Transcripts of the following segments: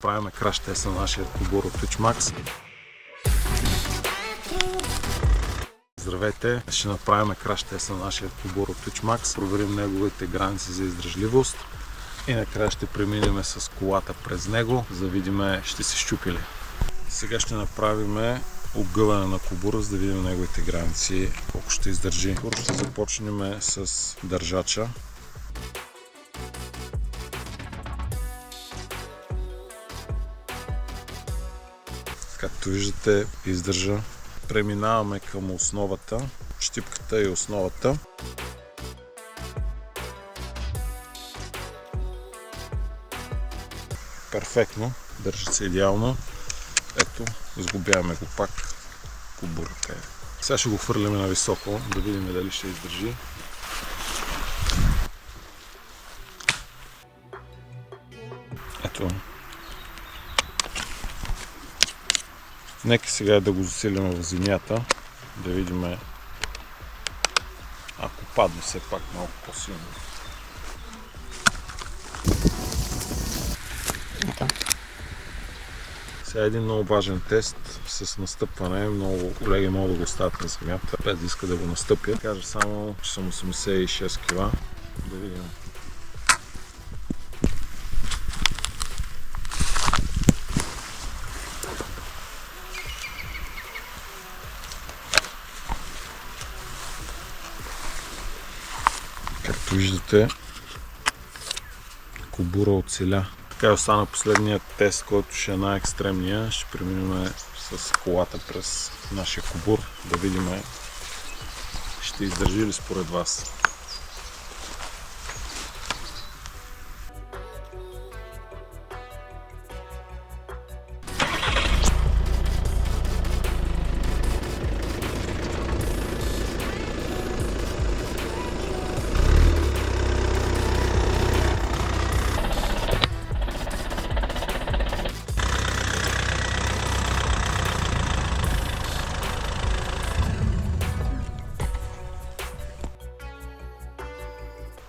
направим краш тест на нашия кобур от Twitchmax. Здравейте! Ще направим краш тест на нашия кобур от Twitchmax. Проверим неговите граници за издръжливост. И накрая ще преминем с колата през него, за да видим ще се счупи ли. Сега ще направим огъване на кобура, за да видим неговите граници, колко ще издържи. Първо ще започнем с държача. Както виждате, издържа. Преминаваме към основата, щипката и основата. Перфектно, държи се идеално. Ето, сглобяваме го пак. Кобурата е. Сега ще го хвърляме на високо, да видим дали ще издържи. Ето. Нека сега да го засилим в земята, да видим, ако падне все пак малко по-силно. Сега един много важен тест с настъпване. Много колеги могат да го оставят на земята, без да иска да го настъпят. Кажа само, че съм 86 кг. Да видим. Както виждате, кобура оцеля. Така остана последният тест, който ще е най-екстремния. Ще преминем с колата през нашия кобур, да видим ще издържи ли според вас.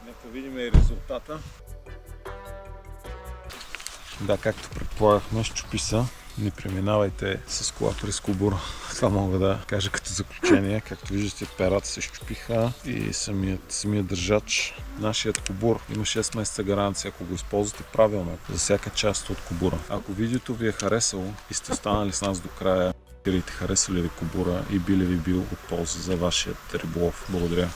Нека видим и резултата. Да, както предполагахме, счупи се. Не преминавайте с кола през кобура. Това мога да кажа като заключение. Както виждате, перата се счупиха и самият държач. Нашият кобур има 6 месеца гаранция, ако го използвате правилно за всяка част от кобура. Ако видеото ви е харесало и сте останали с нас до края, харесали ли кобура и би ли ви бил от полза за вашият риболов. Благодаря.